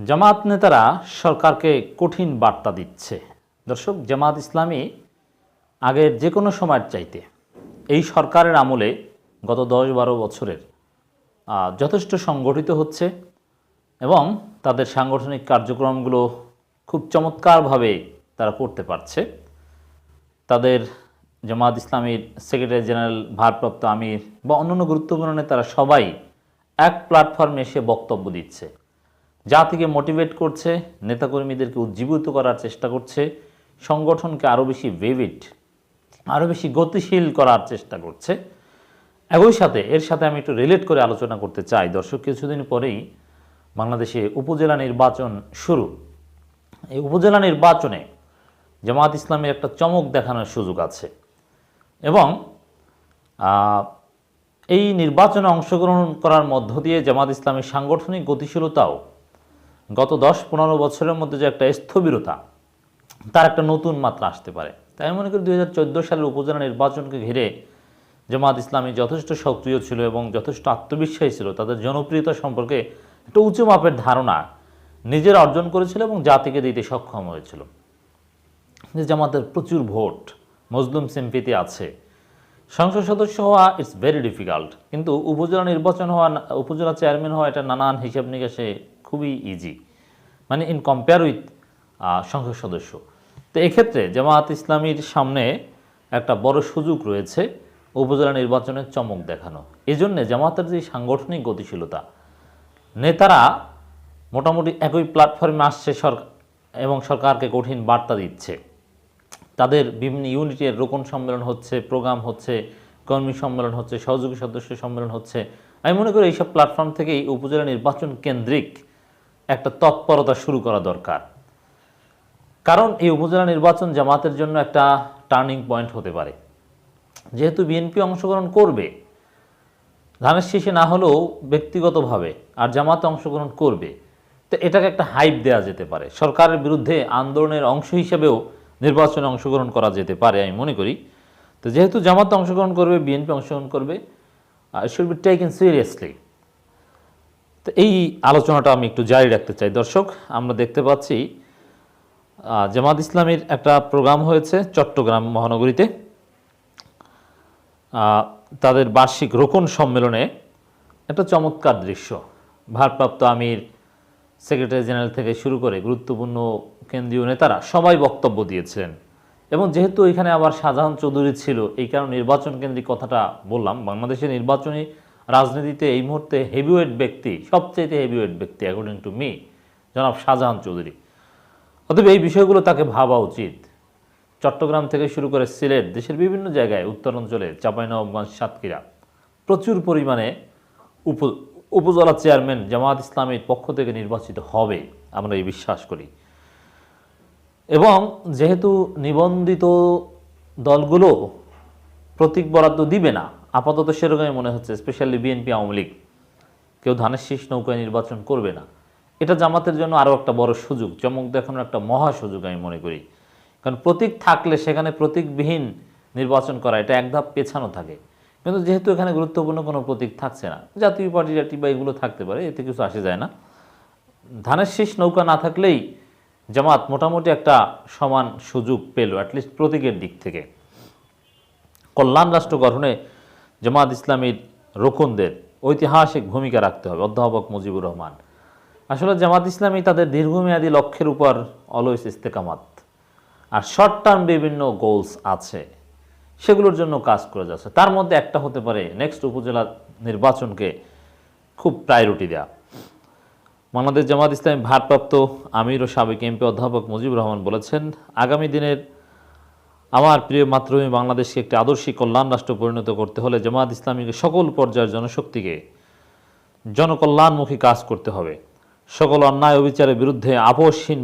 জামাত নেতারা সরকারকে কঠিন বার্তা দিচ্ছে। দর্শক, জামাত ইসলামী আগের যে কোনো সময়ের চাইতে এই সরকারের আমলে গত 10-12 বছরের যথেষ্ট সংগঠিত হচ্ছে এবং তাদের সাংগঠনিক কার্যক্রমগুলো খুব চমৎকারভাবে তারা করতে পারছে। তাদের জামাত ইসলামীর সেক্রেটারি জেনারেল, ভারপ্রাপ্ত আমির বা অন্যান্য গুরুত্বপূর্ণ নেতারা সবাই এক প্ল্যাটফর্মে এসে বক্তব্য দিচ্ছে, জাতিকে মোটিভেট করছে, নেতাকর্মীদেরকে উজ্জীবিত করার চেষ্টা করছে, সংগঠনকে আরও বেশি ভিভিড, আরও বেশি গতিশীল করার চেষ্টা করছে। একই সাথে এর সাথে আমি একটু রিলেট করে আলোচনা করতে চাই। দর্শক, কিছুদিন পরেই বাংলাদেশে উপজেলা নির্বাচন শুরু। এই উপজেলা নির্বাচনে জামাত ইসলামের একটা চমক দেখানোর সুযোগ আছে এবং এই নির্বাচনে অংশগ্রহণ করার মধ্য দিয়ে জামাত ইসলামের সাংগঠনিক গতিশীলতাও গত 10-15 বছরের মধ্যে যে একটা স্থবিরতা, তার একটা নতুন মাত্রা আসতে পারে। তাই আমি মনে করি 2014 সালের উপজেলা নির্বাচনকে ঘিরে জামাত ইসলামী যথেষ্ট সক্রিয় ছিল এবং যথেষ্ট আত্মবিশ্বাসী ছিল। তাদের জনপ্রিয়তা সম্পর্কে একটা উঁচু মাপের ধারণা নিজেরা অর্জন করেছিল এবং জাতিকে দিতে সক্ষম হয়েছিল। যে জামাতের প্রচুর ভোট, মজলুম সিম্পিতি আছে, সংসদ সদস্য হওয়া ইটস ভেরি ডিফিকাল্ট, কিন্তু উপজেলা নির্বাচন হওয়া, উপজেলা চেয়ারম্যান হওয়া, এটা নানান হিসাব নিকাশে খুবই ইজি, মানে ইন কম্পেয়ার উইথ সংসদ সদস্য। তো এক্ষেত্রে জামাত ইসলামীর সামনে একটা বড় সুযোগ রয়েছে উপজেলা নির্বাচনের চমক দেখানো। এই জন্যে জামাতের যে সাংগঠনিক গতিশীলতা, নেতারা মোটামুটি একই প্ল্যাটফর্মে আসছে এবং সরকারকে কঠিন বার্তা দিচ্ছে। তাদের বিভিন্ন ইউনিটের রোকন সম্মেলন হচ্ছে, প্রোগ্রাম হচ্ছে, কর্মী সম্মেলন হচ্ছে, সহযোগী সদস্য সম্মেলন হচ্ছে। আমি মনে করি এইসব প্ল্যাটফর্ম থেকেই উপজেলা নির্বাচন কেন্দ্রিক একটা তৎপরতা শুরু করা দরকার। কারণ এই উপজেলা নির্বাচন জামাতের জন্য একটা টার্নিং পয়েন্ট হতে পারে। যেহেতু বিএনপি অংশগ্রহণ করবে, ধানের শীষে না হলেও ব্যক্তিগতভাবে, আর জামাতে অংশগ্রহণ করবে, তো এটাকে একটা হাইপ দেওয়া যেতে পারে। সরকারের বিরুদ্ধে আন্দোলনের অংশ হিসেবেও নির্বাচনে অংশগ্রহণ করা যেতে পারে আমি মনে করি। তো যেহেতু জামাতে অংশগ্রহণ করবে, বিএনপি অংশগ্রহণ করবে, it should be taken seriously. তো এই আলোচনাটা আমি একটু জারি রাখতে চাই। দর্শক, আমরা দেখতে পাচ্ছি জামাত ইসলামীর একটা প্রোগ্রাম হয়েছে চট্টগ্রাম মহানগরীতে। তাদের বার্ষিক রোকন সম্মেলনে একটা চমৎকার দৃশ্য, ভারপ্রাপ্ত আমির, সেক্রেটারি জেনারেল থেকে শুরু করে গুরুত্বপূর্ণ কেন্দ্রীয় নেতারা সবাই বক্তব্য দিয়েছিলেন। এবং যেহেতু এখানে আবার শাহজাহান চৌধুরী ছিল, এই কারণে নির্বাচন কেন্দ্রিক কথাটা বললাম। বাংলাদেশের নির্বাচনী রাজনীতিতে এই মুহূর্তে হেভিওয়েট ব্যক্তি, সবচেয়ে হেভিওয়েট ব্যক্তি অ্যাকর্ডিং টু মি, জনাব শাহজাহান চৌধুরী। অতএব এই বিষয়গুলো তাকে ভাবা উচিত। চট্টগ্রাম থেকে শুরু করে সিলেট, দেশের বিভিন্ন জায়গায়, উত্তরাঞ্চলে, চাঁপাইনবাবগঞ্জ, সাতক্ষীরা প্রচুর পরিমাণে উপজেলা চেয়ারম্যান জামাত ইসলামীর পক্ষ থেকে নির্বাচিত হবে, আমরা এই বিশ্বাস করি। এবং যেহেতু নিবন্ধিত দলগুলো প্রতীক বরাদ্দ দিবে না, আপাতত সেরকমই মনে হচ্ছে, স্পেশালি বিএনপি, আওয়ামী লীগ, কেউ ধানের শীষ নৌকায় নির্বাচন করবে না। এটা জামাতের জন্য আরও একটা বড় সুযোগ, চমক দেখানোর একটা মহা সুযোগ আমি মনে করি। কারণ প্রতীক থাকলে সেখানে প্রতীকবিহীন নির্বাচন করা, এটা এক ধাপ পেছানো থাকে। কিন্তু যেহেতু এখানে গুরুত্বপূর্ণ কোনো প্রতীক থাকছে না, জাতীয় পার্টি টাটি বা এগুলো থাকতে পারে, এতে কিছু আসে যায় না। ধানের শীষ নৌকা না থাকলেই জামাত মোটামুটি একটা সমান সুযোগ পেল, অ্যাটলিস্ট প্রতীকের দিক থেকে। কল্যাণ রাষ্ট্র গঠনে জামাত ইসলামীর রোকনদের ঐতিহাসিক ভূমিকা রাখতে হবে। অধ্যাপক মুজিবুর রহমান, আসলে জামাত ইসলামী তাদের দীর্ঘমেয়াদী লক্ষ্যের উপর অলওয়েজ ইস্তেকামাত, আর শর্ট টার্ম বিভিন্ন গোলস আছে, সেগুলোর জন্য কাজ করে যাচ্ছে। তার মধ্যে একটা হতে পারে নেক্সট উপজেলা নির্বাচনকে খুব প্রায়োরিটি দেওয়া। বাংলাদেশ জামাত ইসলামী ভারপ্রাপ্ত আমির ও সাবেক এমপি অধ্যাপক মুজিবুর রহমান বলেছেন, আগামী দিনের আমার প্রিয় মাতৃভূমি বাংলাদেশকে একটি আদর্শিক কল্যাণ রাষ্ট্র পরিণত করতে হলে জামাত ইসলামীকে সকল পর্যায়ের জনশক্তিকে জনকল্যাণমুখী কাজ করতে হবে। সকল অন্যায় অবিচারের বিরুদ্ধে আপোষহীন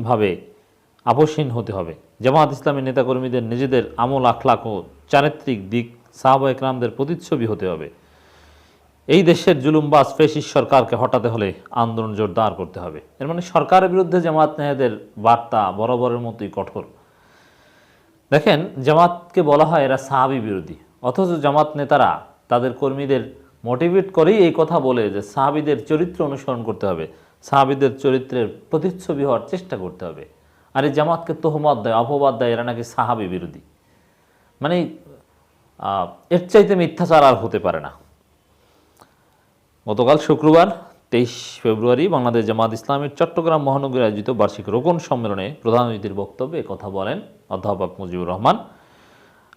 হতে হবে। জামাত ইসলামী নেতাকর্মীদের নিজেদের আমল, আখলাক ও চারিত্রিক দিক সাহাবা একরামদের প্রতিচ্ছবি হতে হবে। এই দেশের জুলুমবাজ ফ্যাসিস্ট সরকারকে হটাতে হলে আন্দোলন জোরদার করতে হবে। এর মানে সরকারের বিরুদ্ধে জামাত নেতাদের বার্তা বরাবরের মতোই কঠোর। দেখেন, জামাতকে বলা হয় এরা সাহাবী বিরোধী, অথচ জামাত নেতারা তাদের কর্মীদের মোটিভেট করেই এই কথা বলে যে সাহাবীদের চরিত্র অনুসরণ করতে হবে, সাহাবীদের চরিত্রের প্রতিচ্ছবি হওয়ার চেষ্টা করতে হবে। আর এই জামাতকে তোহমত দেয়, অপবাদ দেয় এরা নাকি সাহাবী বিরোধী, মানে এর চাইতে মিথ্যাচার আর হতে পারে না। গতকাল শুক্রবার 23 ফেব্রুয়ারি বাংলাদেশ জামাত ইসলামীর চট্টগ্রাম মহানগরী আয়োজিত বার্ষিক রোকন সম্মেলনে প্রধান অতিথির বক্তব্যে কথা বলেন অধ্যাপক মুজিবুর রহমান।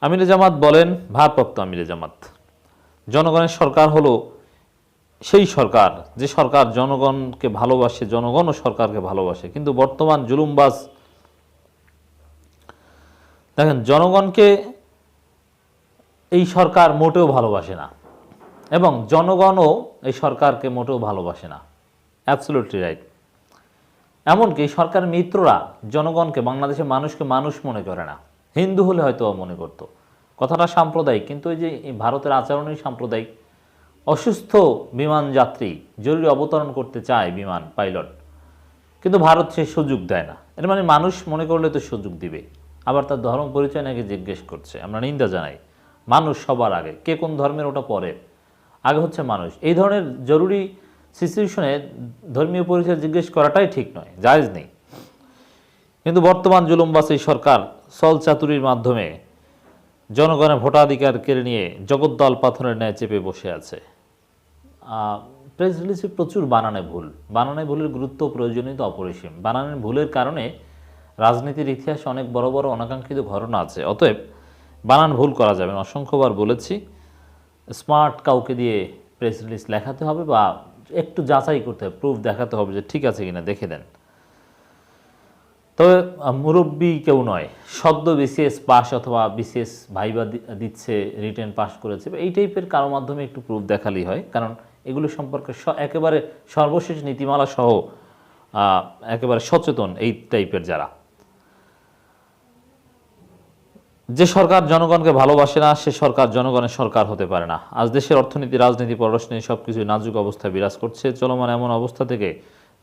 আমিরে জামাত বলেন, ভারপ্রাপ্ত আমিরে জামাত, জনগণের সরকার হলো সেই সরকার যে সরকার জনগণকে ভালোবাসে, জনগণও সরকারকে ভালোবাসে। কিন্তু বর্তমান জুলুমবাজ দেখেন, জনগণকে এই সরকার মোটেও ভালোবাসে না এবং জনগণও এই সরকারকে মোটেও ভালোবাসে না। Absolutely right. এমনকি সরকারের মিত্ররা জনগণকে, বাংলাদেশের মানুষকে মানুষ মনে করে না। হিন্দু হলে হয়তো মনে করতো। কথাটা সাম্প্রদায়িক, কিন্তু ওই যে ভারতের আচরণই সাম্প্রদায়িক। অসুস্থ বিমান যাত্রী জরুরি অবতরণ করতে চায় বিমান পাইলট, কিন্তু ভারত সে সুযোগ দেয় না। এর মানে মানুষ মনে করলে তো সুযোগ দিবে। আবার তার ধর্ম পরিচয় নাকি জিজ্ঞেস করছে। আমরা নিন্দা জানাই। মানুষ সবার আগে, কে কোন ধর্মের ওটা পরে, আগে হচ্ছে মানুষ। এই ধরনের জরুরি সিচুয়েশনে ধর্মীয় পরিচয় জিজ্ঞেস করাটাই ঠিক নয়, জায়েজ নেই। কিন্তু বর্তমান জুলুমবাজ এই সরকার ছল চাতুরির মাধ্যমে জনগণের ভোটাধিকার কেড়ে নিয়ে জগদ্দল পাথরের ন্যায় চেপে বসে আছে। প্রেস রিলিজে প্রচুর বানানে ভুলের গুরুত্ব প্রয়োজনীয়তা অপরিসীম। বানানের ভুলের কারণে রাজনীতির ইতিহাসে অনেক বড় বড় অনাকাঙ্ক্ষিত ঘটনা আছে। অতএব বানান ভুল করা যাবে না। অসংখ্যবার বলেছি, স্মার্ট কাউকে দিয়ে প্রেস রিলিজ লেখাতে হবে বা একটু যাচাই করতে হবে, প্রুফ দেখাতে হবে যে ঠিক আছে কিনা দেখে দেন। তবে মুরব্বী কেউ নয়, সদ্য বিসিএস পাস অথবা বিসিএস ভাইবা দিচ্ছে, রিটেন পাস করেছে, এই টাইপের কারো মাধ্যমে একটু প্রুফ দেখালেই হয়। কারণ এগুলো সম্পর্কে একেবারে সর্বশেষ নীতিমালা সহ একেবারে সচেতন এই টাইপের যারা। যে সরকার জনগণকে ভালোবাসে না সে সরকার জনগণের সরকার হতে পারে না। আজ দেশের অর্থনীতি, রাজনীতি, পররাষ্ট্র নিয়ে সবকিছু নাজুক অবস্থায় বিরাজ করছে। চলমান এমন অবস্থা থেকে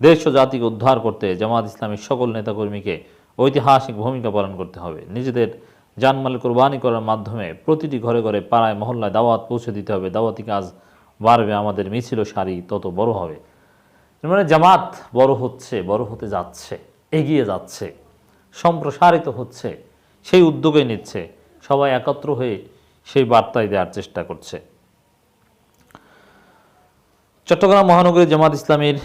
দেশ ও জাতিকে উদ্ধার করতে জামাত ইসলামীর সকল নেতাকর্মীকে ঐতিহাসিক ভূমিকা পালন করতে হবে। নিজেদের জানমাল কোরবানি করার মাধ্যমে প্রতিটি ঘরে ঘরে, পাড়ায়, মহল্লায় দাওয়াত পৌঁছে দিতে হবে। দাওয়াতি কাজ বাড়বে, আমাদের মিছিল ও সারি তত বড় হবে। মানে জামাত বড় হচ্ছে, বড় হতে যাচ্ছে, এগিয়ে যাচ্ছে, সম্প্রসারিত হচ্ছে, সেই উদ্যোগে নিচ্ছে। সবাই একত্র হয়ে সেই বার্তায় দেওয়ার চেষ্টা করছে। চট্টগ্রাম মহানগরী জামাত ইসলামীর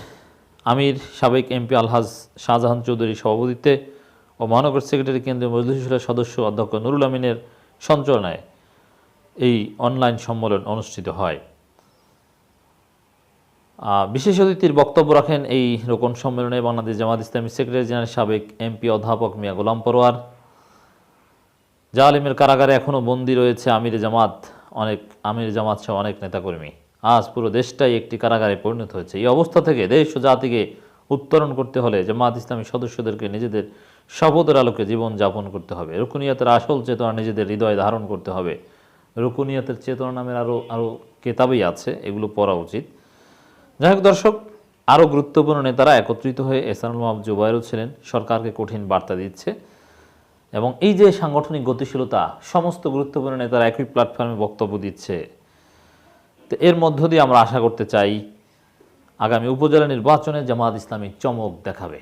আমির সাবেক এমপি আলহাজ শাহজাহান চৌধুরীর সভাপতিত্বে ও মহানগর সেক্রেটারি কেন্দ্রীয় মজলিসের সদস্য অধ্যক্ষ নুরুল আমিনের সঞ্চালনায় এই অনলাইন সম্মেলন অনুষ্ঠিত হয়। বিশেষ অতিথির বক্তব্য রাখেন এই রোকন সম্মেলনে বাংলাদেশ জামাত ইসলামীর সেক্রেটারি জেনারেল সাবেক এমপি অধ্যাপক মিয়া গোলাম পরোয়ার। জালিমের কারাগারে এখনও বন্দী রয়েছে আমির জামাত সহ অনেক নেতাকর্মী। আজ পুরো দেশটাই একটি কারাগারে পরিণত হয়েছে। এই অবস্থা থেকে দেশ ও জাতিকে উত্তরণ করতে হলে জামাত ইসলামী সদস্যদেরকে নিজেদের শপথের আলোকে জীবন যাপন করতে হবে। রুকুনিয়াতের আসল চেতনা নিজেদের হৃদয়ে ধারণ করতে হবে। রুকুনিয়াতের চেতনা নামের আরও কেতাবই আছে, এগুলো পড়া উচিত। যাই হোক দর্শক, আরও গুরুত্বপূর্ণ নেতারা একত্রিত হয়ে এহসানুল মাহমুদ জুবায়েরও ছিলেন, সরকারকে কঠিন বার্তা দিচ্ছে। এবং এই যে সাংগঠনিক গতিশীলতা, সমস্ত গুরুত্বপূর্ণ নেতারা একই প্ল্যাটফর্মে বক্তব্য দিচ্ছে। তো এর মধ্য দিয়ে আমরা আশা করতে চাই আগামী উপজেলা নির্বাচনে জামাত ইসলামী চমক দেখাবে।